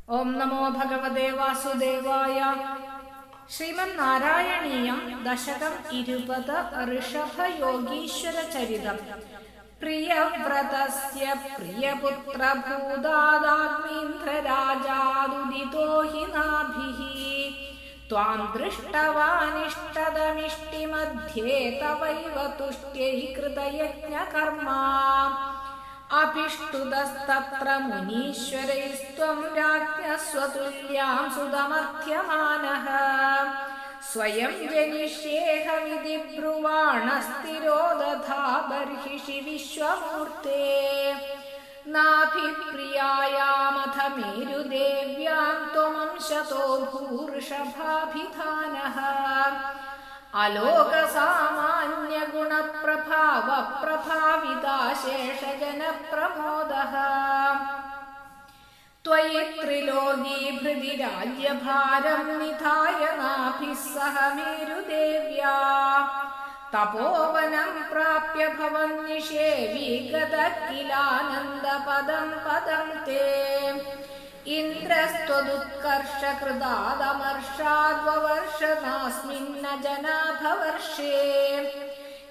ഓം നമോ ഭഗവതേ വാസുദേവായ. ശ്രീമന്നാരായണീയം ദശകം 20 ഋഷഭയോഗീശ്വര ചരിതം. പ്രിയവ്രതസ്യ പ്രിയപുത്രഭൂതാദാഗ്നീന്ദ്രരാജാദുദിതോ ഹി നാഭിഃ ത്വാം ദൃഷ്ടവാനിഷ്ടദമിഷ്ടിമധ്യേ തവൈവ തുഷ്ട്യൈ കൃതയജ്ഞകർമാ അഭിഷ്ടുതസ്തത്ര മുനീശ്വരൈസ്ത്വം രാജ്ഞസ്വതുല്യാം സുതമർഥ്യമാനഃ സ്വയം ജനിഷ്യേഹമിതി ബ്രുവാണസ്ഥിരോ ദധാ ബർഹിഷി വിശ്വമൂർത്തേ നാഭിപ്രിയായാമഥ മേരുദേവ്യാം ത്വമംശതോ ഭൂർഷഭാഭിധാനഃ അലോകസാമാന്യഗുണപ്രഭാവപ്രഭാവിതാശേഷജനപ്രമോദഃ ത്വയി ത്രിലോകീഭൃതി രാജ്യഭാരം നിധായ നാഭിഃ സഹ മേരുദേവ്യാ തപോവനം പ്രാപ്യ ഭവന്നിഷേവി ഗതകിലാനന്ദപദം പദം തേ ഇന്ദ്രസ്ത്വദുത്കർഷകൃതാദമർഷാദ്വവർഷനാസ്മിന്ന ജനാഭവർഷേ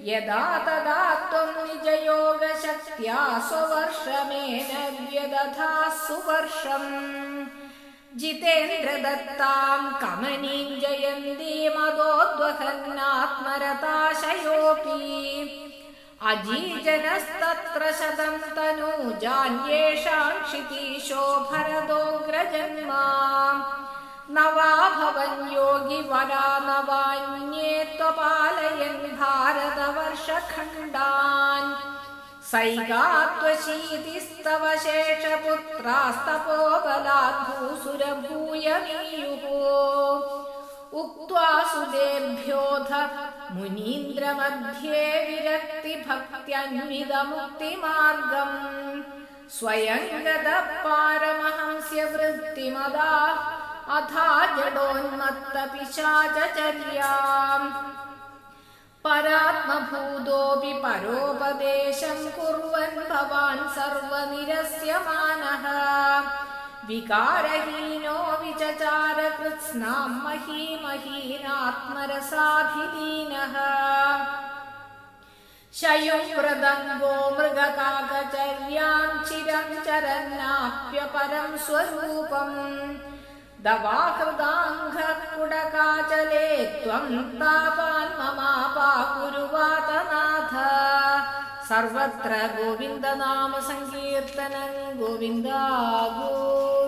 യദാ തദാ ത്വം നിജയോഗശക്ത്യാ സ്വവർഷമേന വ്യദധാസ്സു വർഷം ജിതേന്ദ്രദത്താം കമനീം ജയന്തീമദോദ്വഹന്നാത്മരതാശയോപി അജീജനസ്തത്ര ശതം തനൂജാന്യേഷാം ക്ഷിതീശോ ഭരതോഗ്രജന്മാ നവാഭവൻ യോഗി വരാ നവാന്യേ ത്വപാലയൻ ഭാരതവർഷഖണ്ഡാൻ സൈകാത്വശീതിസ്തവ ശേഷപുത്രാസ്തപോബലാദ് ഭൂസുരഭൂയമീയുഃ ഉക്ത്വാ സുദേഭ്യോऽഥ മുനീന്ദ്രമധ്യേ വിരക്തിഭക്ത്യന്വിതമുക്തിമാർഗം സ്വയം ഗതഃ പാരമഹംസ്യ വൃത്തിമദാ അഥാ ജഡോന്മത്തപിശാചചര്യാം പരാത്മഭൂതോപി പരോപദേശം കുർവൻ ഭവാൻ സർവനിരസ്യമാനഃ വികാരഹീനോ വിചചാര കൃത്സ്നാം മഹീമഹീനാത്മരസാഭിലീനഃ ശയുംവൃദംഗോ മൃഗകാകചര്യാം ചിരം ചരന്നാപ്യപരം സ്വരൂപം ദവാഹൃദാംഘകുടകാചലേ ത്വം താപാൻ മമാപാകുരുവാതനാഥ. സർവത്ര ഗോവിന്ദനാമ സങ്കീർത്തനം. ഗോവിന്ദ ഗോവിന്ദ.